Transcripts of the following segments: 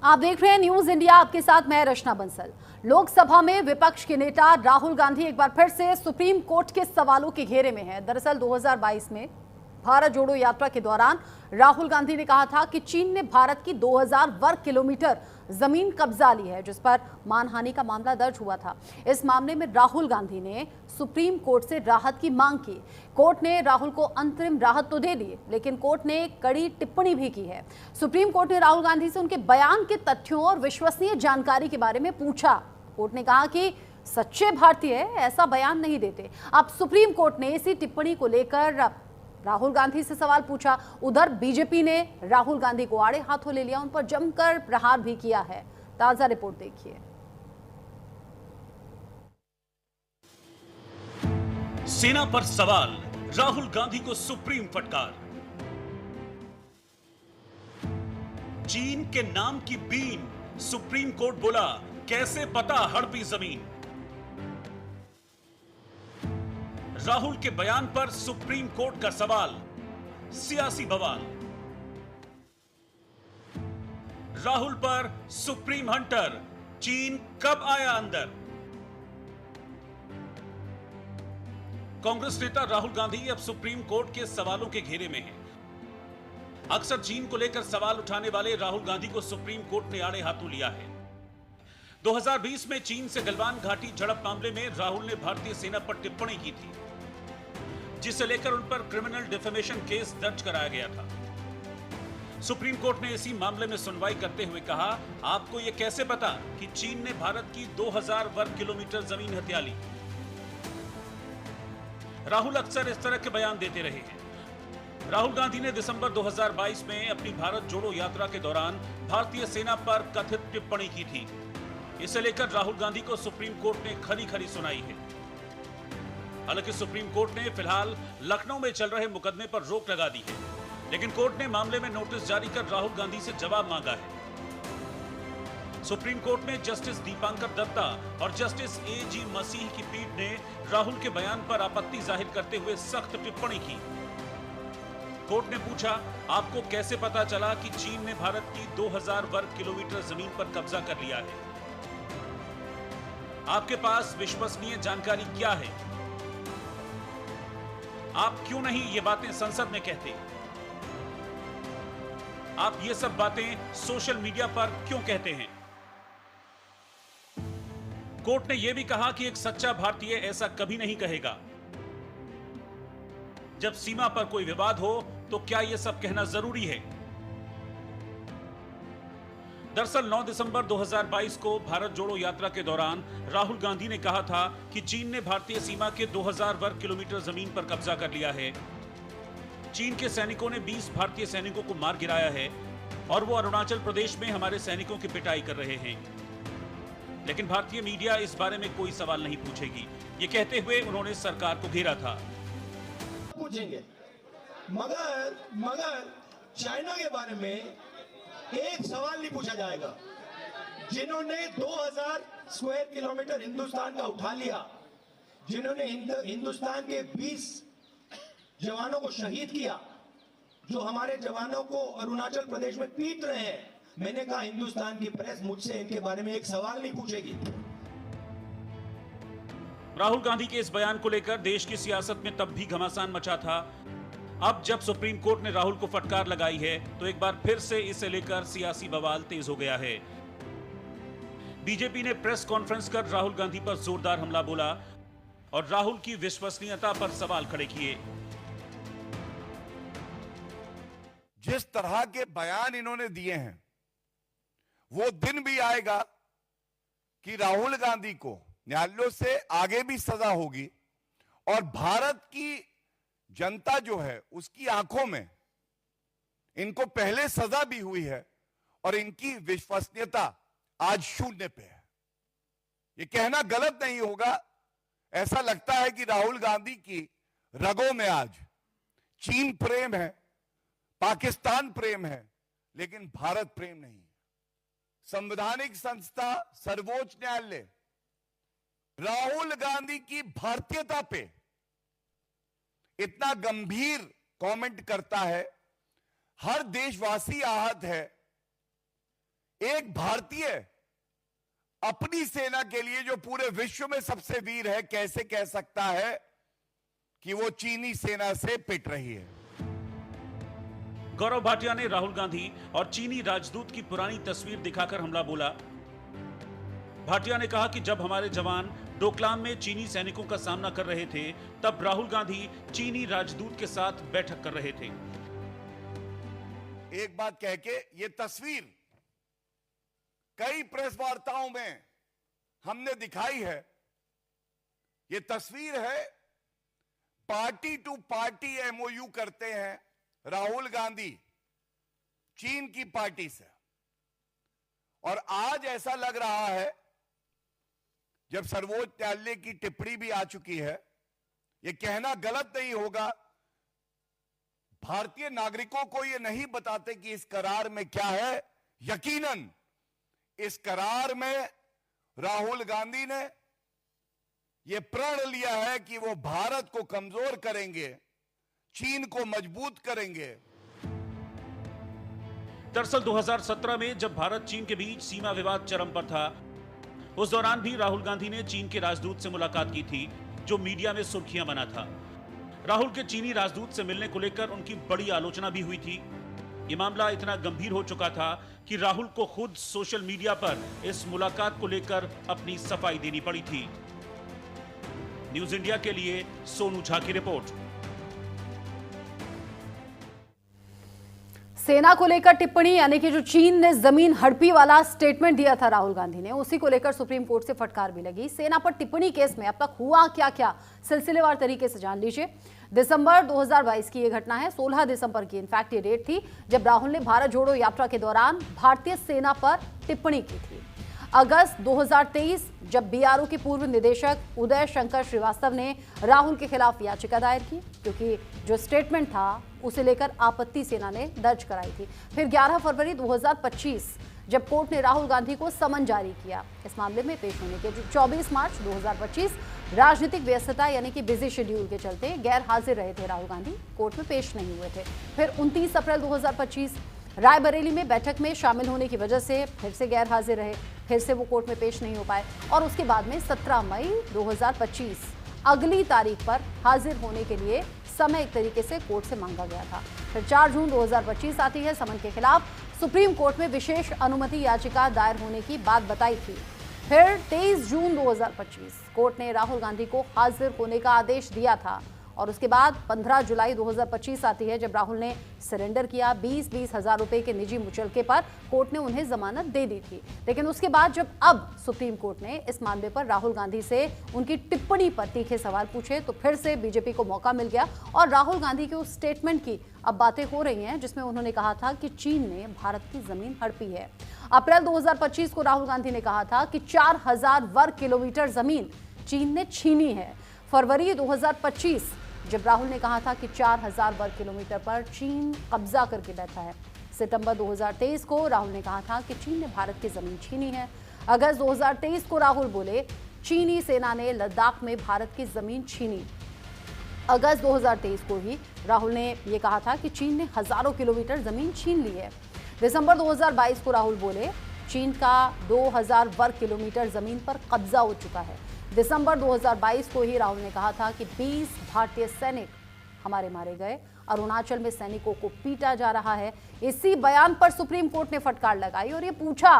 आप देख रहे हैं न्यूज इंडिया, आपके साथ मैं रचना बंसल। लोकसभा में विपक्ष के नेता राहुल गांधी एक बार फिर से सुप्रीम कोर्ट के सवालों के घेरे में हैं। दरअसल 2022 में भारत जोड़ो यात्रा के दौरान राहुल गांधी ने कहा था कि चीन ने भारत की 2000 वर्ग किलोमीटर जमीन कब्जा ली है, जिस पर मानहानि का मामला दर्ज हुआ था। इस मामले में राहुल गांधी ने सुप्रीम कोर्ट से राहत की मांग की। कोर्ट ने राहुल को अंतरिम राहत तो दे दी, लेकिन कोर्ट ने कड़ी टिप्पणी भी की है। सुप्रीम कोर्ट ने राहुल गांधी से उनके बयान के तथ्यों और विश्वसनीय जानकारी के बारे में पूछा। कोर्ट ने कहा कि सच्चे भारतीय ऐसा बयान नहीं देते। अब सुप्रीम कोर्ट ने इसी टिप्पणी को लेकर राहुल गांधी से सवाल पूछा। उधर बीजेपी ने राहुल गांधी को आड़े हाथों ले लिया, उन पर जमकर प्रहार भी किया है। ताजा रिपोर्ट देखिए। सेना पर सवाल, राहुल गांधी को सुप्रीम फटकार। चीन के नाम की बीन, सुप्रीम कोर्ट बोला कैसे पता हड़पी जमीन। राहुल के बयान पर सुप्रीम कोर्ट का सवाल, सियासी बवाल। राहुल पर सुप्रीम हंटर, चीन कब आया अंदर। कांग्रेस नेता राहुल गांधी अब सुप्रीम कोर्ट के सवालों के घेरे में हैं। अक्सर चीन को लेकर सवाल उठाने वाले राहुल गांधी को सुप्रीम कोर्ट ने आड़े हाथों लिया है। 2020 में चीन से गलवान घाटी झड़प मामले में राहुल ने भारतीय सेना पर टिप्पणी की थी, जिसे लेकर उन पर क्रिमिनल डिफेमेशन केस दर्ज कराया गया था। सुप्रीम कोर्ट ने इसी मामले में सुनवाई करते हुए कहा, आपको यह कैसे पता कि चीन ने भारत की 2000 वर्ग किलोमीटर जमीन हथिया ली। राहुल अक्सर इस तरह के बयान देते रहे हैं। राहुल गांधी ने दिसंबर 2022 में अपनी भारत जोड़ो यात्रा के दौरान भारतीय सेना पर कथित टिप्पणी की थी। इसे लेकर राहुल गांधी को सुप्रीम कोर्ट ने खरी खरी सुनाई है। हालांकि सुप्रीम कोर्ट ने फिलहाल लखनऊ में चल रहे मुकदमे पर रोक लगा दी है, लेकिन कोर्ट ने मामले में नोटिस जारी कर राहुल गांधी से जवाब मांगा है। सुप्रीम कोर्ट में जस्टिस दीपांकर दत्ता और जस्टिस ए.जी. मसीह की पीठ ने राहुल के बयान पर आपत्ति जाहिर करते हुए सख्त टिप्पणी की। कोर्ट ने पूछा, आपको कैसे पता चला कि चीन ने भारत की 2000 वर्ग किलोमीटर जमीन पर कब्जा कर लिया है। आपके पास विश्वसनीय जानकारी क्या है। आप क्यों नहीं ये बातें संसद में कहते। आप ये सब बातें सोशल मीडिया पर क्यों कहते हैं। कोर्ट ने यह भी कहा कि एक सच्चा भारतीय ऐसा कभी नहीं कहेगा। जब सीमा पर कोई विवाद हो तो क्या यह सब कहना जरूरी है। दरअसल 9 दिसंबर 2022 को भारत जोड़ो यात्रा के दौरान राहुल गांधी ने कहा था कि चीन ने भारतीय सीमा के 2000 वर्ग किलोमीटर जमीन पर कब्जा कर लिया है। चीन के सैनिकों ने 20 भारतीय सैनिकों को मार गिराया है और वो अरुणाचल प्रदेश में हमारे सैनिकों की पिटाई कर रहे हैं। लेकिन भारतीय मीडिया इस बारे में कोई सवाल नहीं पूछेगी, ये कहते हुए उन्होंने सरकार को घेरा था। पूछेंगे मगर चाइना के बारे में एक सवाल नहीं पूछा जाएगा। जिन्होंने 2000 स्क्वायर किलोमीटर हिंदुस्तान का उठा लिया, जिन्होंने हिंदुस्तान के 20 जवानों को शहीद किया, जो हमारे जवानों को अरुणाचल प्रदेश में पीट रहे हैं, मैंने कहा हिंदुस्तान की प्रेस मुझसे इनके बारे में एक सवाल नहीं पूछेगी। राहुल गांधी के इस बयान को लेकर देश की सियासत में तब भी घमासान मचा था। अब जब सुप्रीम कोर्ट ने राहुल को फटकार लगाई है तो एक बार फिर से इसे लेकर सियासी बवाल तेज हो गया है। बीजेपी ने प्रेस कॉन्फ्रेंस कर राहुल गांधी पर जोरदार हमला बोला और राहुल की विश्वसनीयता पर सवाल खड़े किए। जिस तरह के बयान इन्होंने दिए हैं, वो दिन भी आएगा कि राहुल गांधी को न्यायालयों से आगे भी सजा होगी और भारत की जनता जो है उसकी आंखों में इनको पहले सजा भी हुई है और इनकी विश्वसनीयता आज शून्य पे है। ये कहना गलत नहीं होगा, ऐसा लगता है कि राहुल गांधी की रगों में आज चीन प्रेम है, पाकिस्तान प्रेम है, लेकिन भारत प्रेम नहीं है। संवैधानिक संस्था सर्वोच्च न्यायालय राहुल गांधी की भारतीयता पे इतना गंभीर कमेंट करता है, हर देशवासी आहत है, एक भारतीय अपनी सेना के लिए जो पूरे विश्व में सबसे वीर है, कैसे कह सकता है कि वो चीनी सेना से पिट रही है? गौरव भाटिया ने राहुल गांधी और चीनी राजदूत की पुरानी तस्वीर दिखाकर हमला बोला। भाटिया ने कहा कि जब हमारे जवान डोकलाम में चीनी सैनिकों का सामना कर रहे थे, तब राहुल गांधी चीनी राजदूत के साथ बैठक कर रहे थे। एक बात कह के, ये तस्वीर कई प्रेस वार्ताओं में हमने दिखाई है। ये तस्वीर है, पार्टी टू पार्टी एमओयू करते हैं राहुल गांधी चीन की पार्टी से, और आज ऐसा लग रहा है जब सर्वोच्च न्यायालय की टिप्पणी भी आ चुकी है, यह कहना गलत नहीं होगा, भारतीय नागरिकों को यह नहीं बताते कि इस करार में क्या है। यकीनन इस करार में राहुल गांधी ने यह प्रण लिया है कि वो भारत को कमजोर करेंगे, चीन को मजबूत करेंगे। दरअसल 2017 में जब भारत चीन के बीच सीमा विवाद चरम पर था, उस दौरान भी राहुल गांधी ने चीन के राजदूत से मुलाकात की थी, जो मीडिया में सुर्खियां बना था। राहुल के चीनी राजदूत से मिलने को लेकर उनकी बड़ी आलोचना भी हुई थी। ये मामला इतना गंभीर हो चुका था कि राहुल को खुद सोशल मीडिया पर इस मुलाकात को लेकर अपनी सफाई देनी पड़ी थी। न्यूज इंडिया के लिए सोनू झा की रिपोर्ट। सेना को लेकर टिप्पणी, यानी कि जो चीन ने जमीन हड़पी वाला स्टेटमेंट दिया था राहुल गांधी ने, उसी को लेकर सुप्रीम कोर्ट से फटकार भी लगी। सेना पर टिप्पणी केस में अब तक हुआ क्या क्या, सिलसिलेवार तरीके से जान लीजिए। दिसंबर 2022 की यह घटना है। 16 दिसंबर की इनफैक्ट ये डेट थी जब राहुल ने भारत जोड़ो यात्रा के दौरान भारतीय सेना पर टिप्पणी की थी। अगस्त 2023 जब बीआरओ के पूर्व निदेशक उदय शंकर श्रीवास्तव ने राहुल के खिलाफ याचिका दायर की, क्योंकि जो स्टेटमेंट था उसे लेकर आपत्ति सेना ने दर्ज कराई थी। फिर 11 फरवरी 2025 जब कोर्ट ने राहुल गांधी को समन जारी किया इस मामले में पेश होने के। 24 मार्च 2025 राजनीतिक व्यस्तता यानी कि बिजी शेड्यूल के चलते गैर हाजिर रहे थे राहुल गांधी, कोर्ट में पेश नहीं हुए थे। फिर 29 अप्रैल 2025 रायबरेली में बैठक में शामिल होने की वजह से फिर से गैर हाजिर रहे, फिर से वो कोर्ट में पेश नहीं हो पाए, और उसके बाद में 17 मई 2025 अगली तारीख पर हाजिर होने के लिए समय एक तरीके से कोर्ट से मांगा गया था। फिर 4 जून 2025 आती है। समन के खिलाफ सुप्रीम कोर्ट में विशेष अनुमति याचिका दायर होने की बात बताई थी। फिर 23 जून 2025 कोर्ट ने राहुल गांधी को हाजिर होने का आदेश दिया था, और उसके बाद 15 जुलाई 2025 आती है जब राहुल ने सरेंडर किया। 20-20 हजार रुपए के निजी मुचलके पर कोर्ट ने उन्हें जमानत दे दी थी। लेकिन उसके बाद जब अब सुप्रीम कोर्ट ने इस मामले पर राहुल गांधी से उनकी टिप्पणी पर तीखे सवाल पूछे, तो फिर से बीजेपी को मौका मिल गया और राहुल गांधी के उस स्टेटमेंट की अब बातें हो रही हैं जिसमें उन्होंने कहा था कि चीन ने भारत की जमीन हड़पी है। अप्रैल 2025 को राहुल गांधी ने कहा था कि 4000 वर्ग किलोमीटर जमीन चीन ने छीनी है। फरवरी 2025 जब राहुल ने कहा था कि 4000 वर्ग किलोमीटर पर चीन कब्जा करके बैठा है। सितंबर 2023 को राहुल ने कहा था कि चीन ने भारत की जमीन छीनी है। अगस्त 2023 को राहुल बोले चीनी सेना ने लद्दाख में भारत की जमीन छीनी। अगस्त 2023 को ही राहुल ने यह कहा था कि चीन ने हजारों किलोमीटर जमीन छीन ली है। दिसंबर 2022 को राहुल बोले चीन का 2000 वर्ग किलोमीटर जमीन पर कब्जा हो चुका है। दिसंबर 2022 को ही राहुल ने कहा था कि 20 भारतीय सैनिक हमारे मारे गए, अरुणाचल में सैनिकों को पीटा जा रहा है। इसी बयान पर सुप्रीम कोर्ट ने फटकार लगाई और ये पूछा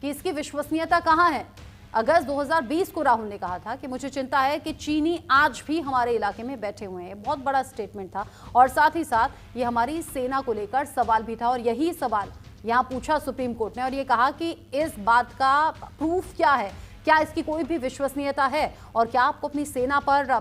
कि इसकी विश्वसनीयता कहां है। अगस्त 2020 को राहुल ने कहा था कि मुझे चिंता है कि चीनी आज भी हमारे इलाके में बैठे हुए हैं। बहुत बड़ा स्टेटमेंट था और साथ ही साथ ये हमारी सेना को लेकर सवाल भी था, और यही सवाल यहां पूछा सुप्रीम कोर्ट ने और ये कहा कि इस बात का प्रूफ क्या है, क्या इसकी कोई भी विश्वसनीयता है, और क्या आपको अपनी सेना पर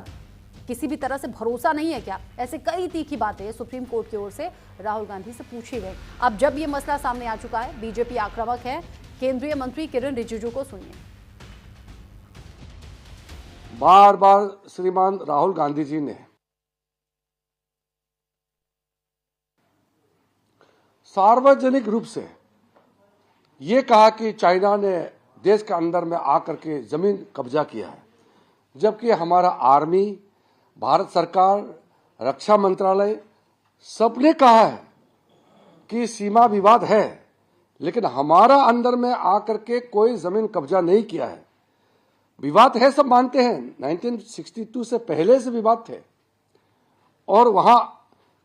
किसी भी तरह से भरोसा नहीं है क्या। ऐसे कई तीखी बातें सुप्रीम कोर्ट की ओर से राहुल गांधी से पूछी गई। अब जब ये मसला सामने आ चुका है, बीजेपी आक्रामक है। केंद्रीय मंत्री किरण रिजिजू को सुनिए। बार बार श्रीमान राहुल गांधी जी ने सार्वजनिक रूप से ये कहा कि चाइना ने देश के अंदर में आकर के जमीन कब्जा किया है, जबकि हमारा आर्मी, भारत सरकार, रक्षा मंत्रालय सबने कहा है कि सीमा विवाद है, लेकिन हमारा अंदर में आकर के कोई जमीन कब्जा नहीं किया है। विवाद है, सब मानते हैं, 1962 से पहले से विवाद थे और वहां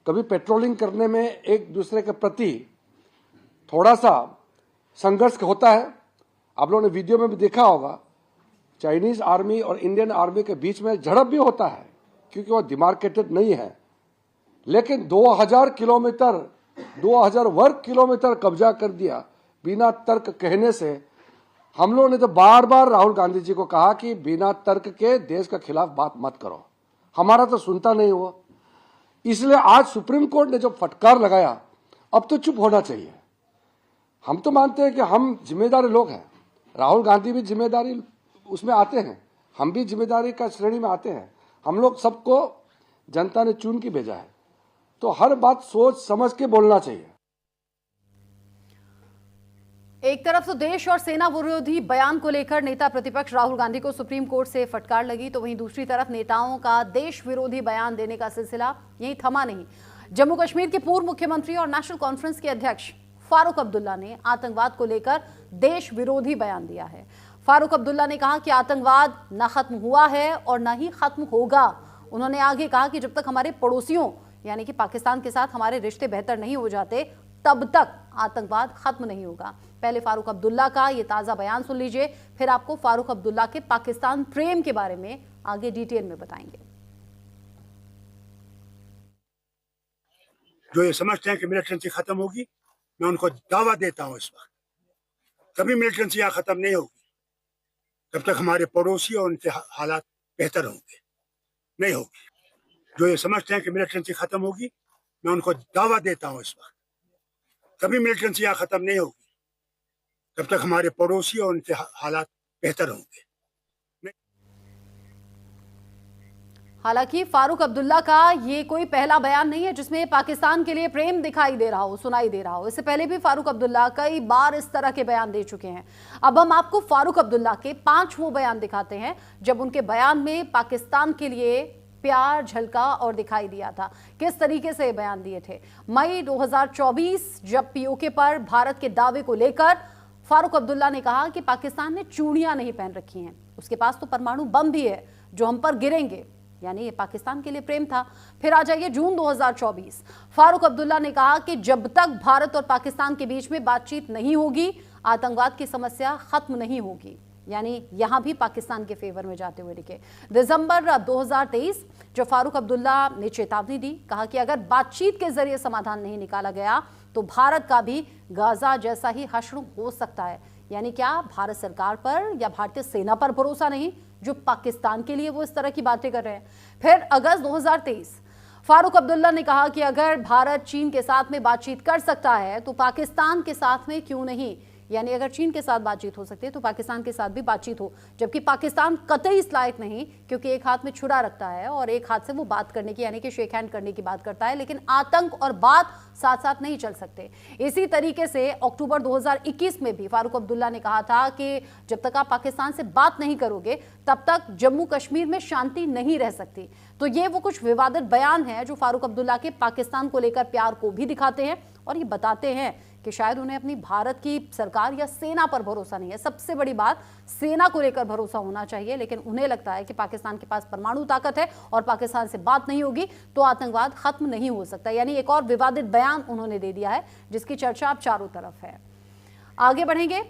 कभी पेट्रोलिंग करने में एक दूसरे के प्रति थोड़ा सा संघर्ष होता है। आप लोगों ने वीडियो में भी देखा होगा, चाइनीज आर्मी और इंडियन आर्मी के बीच में झड़प भी होता है क्योंकि वो डिमार्केटेड नहीं है। लेकिन 2000 किलोमीटर 2000 वर्ग किलोमीटर कब्जा कर दिया बिना तर्क कहने से। हम लोगों ने तो बार बार राहुल गांधी जी को कहा कि बिना तर्क के देश के खिलाफ बात मत करो, हमारा तो सुनता नहीं हुआ। इसलिए आज सुप्रीम कोर्ट ने जो फटकार लगाया, अब तो चुप होना चाहिए। हम तो मानते हैं कि हम जिम्मेदारी लोग हैं, राहुल गांधी भी जिम्मेदारी उसमें आते हैं, हम भी जिम्मेदारी का श्रेणी में आते हैं। हम लोग सबको जनता ने चुन के भेजा है, तो हर बात सोच समझ के बोलना चाहिए। एक तरफ तो देश और सेना विरोधी बयान को लेकर नेता प्रतिपक्ष राहुल गांधी को सुप्रीम कोर्ट से फटकार लगी, तो वहीं दूसरी तरफ नेताओं का देश विरोधी बयान देने का सिलसिला यहीं थमा नहीं। जम्मू कश्मीर के पूर्व मुख्यमंत्री और नेशनल कॉन्फ्रेंस के अध्यक्ष फारूक अब्दुल्ला ने आतंकवाद को लेकर देश विरोधी बयान दिया है। फारूक अब्दुल्ला ने कहा कि आतंकवाद न खत्म हुआ है और न ही खत्म होगा। उन्होंने आगे कहा कि जब तक हमारे पड़ोसियों यानी कि पाकिस्तान के साथ हमारे रिश्ते बेहतर नहीं हो जाते, तब तक आतंकवाद खत्म नहीं होगा। पहले फारूक अब्दुल्ला का ये ताजा बयान सुन लीजिए, फिर आपको फारूक अब्दुल्ला के पाकिस्तान प्रेम के बारे में आगे डिटेल में बताएंगे। जो ये समझते हैं कि मिलिटेंसी खत्म होगी, मैं उनको दावा देता हूं इस वक्त कभी मिलिटेंसी यहाँ खत्म नहीं होगी जब तक हमारे पड़ोसी और उनके हालात बेहतर होंगे, नहीं होगी। जो ये समझते हैं कि मिलिटेंसी खत्म होगी, मैं उनको दावा देता हूं इस वक्त कभी मिलिटेंसी यहाँ खत्म नहीं होगी जब तक हमारे पड़ोसी और उनके हालात बेहतर होंगे। हालांकि फारूक अब्दुल्ला का ये कोई पहला बयान नहीं है जिसमें पाकिस्तान के लिए प्रेम दिखाई दे रहा हो, सुनाई दे रहा हो। इससे पहले भी फारूक अब्दुल्ला कई बार इस तरह के बयान दे चुके हैं। अब हम आपको फारूक अब्दुल्ला के 5 वो बयान दिखाते हैं जब उनके बयान में पाकिस्तान के लिए प्यार झलका और दिखाई दिया था। किस तरीके से बयान दिए थे। मई 2024 जब पीओके पर भारत के दावे को लेकर फारूक अब्दुल्ला ने कहा कि पाकिस्तान ने चूड़ियां नहीं पहन रखी हैं, उसके पास तो परमाणु बम भी है जो हम पर गिरेंगे, यानी ये पाकिस्तान के लिए प्रेम था। फिर आ जाइए जून 2024, फारूक अब्दुल्ला ने कहा कि जब तक भारत और पाकिस्तान के बीच में बातचीत नहीं होगी, आतंकवाद की समस्या खत्म नहीं होगी, यानी यहां भी पाकिस्तान के फेवर में जाते हुए दिखे। दिसंबर 2023 जब फारूक अब्दुल्ला ने चेतावनी दी, कहा कि अगर बातचीत के जरिए समाधान नहीं निकाला गया तो भारत का भी गाजा जैसा ही हश्र हो सकता है। यानी क्या भारत सरकार पर या भारतीय सेना पर भरोसा नहीं जो पाकिस्तान के लिए वो इस तरह की बातें कर रहे हैं। फिर अगस्त 2023 फारूक अब्दुल्ला ने कहा कि अगर भारत चीन के साथ में बातचीत कर सकता है तो पाकिस्तान के साथ में क्यों नहीं, यानी अगर चीन के साथ बातचीत हो सकती है तो पाकिस्तान के साथ भी बातचीत हो, जबकि पाकिस्तान कतई इस लायक नहीं, क्योंकि एक हाथ में छुरा रखता है और एक हाथ से वो बात करने की यानी कि शेक हैंड करने की बात करता है, लेकिन आतंक और बात साथ साथ नहीं चल सकते। इसी तरीके से अक्टूबर 2021 में भी फारूक अब्दुल्ला ने कहा था कि जब तक आप पाकिस्तान से बात नहीं करोगे तब तक जम्मू कश्मीर में शांति नहीं रह सकती। तो ये वो कुछ विवादित बयान है जो फारूक अब्दुल्ला के पाकिस्तान को लेकर प्यार को भी दिखाते हैं और ये बताते हैं कि शायद उन्हें अपनी भारत की सरकार या सेना पर भरोसा नहीं है। सबसे बड़ी बात, सेना को लेकर भरोसा होना चाहिए, लेकिन उन्हें लगता है कि पाकिस्तान के पास परमाणु ताकत है और पाकिस्तान से बात नहीं होगी तो आतंकवाद खत्म नहीं हो सकता। यानी एक और विवादित बयान उन्होंने दे दिया है जिसकी चर्चा अब चारों तरफ है। आगे बढ़ेंगे।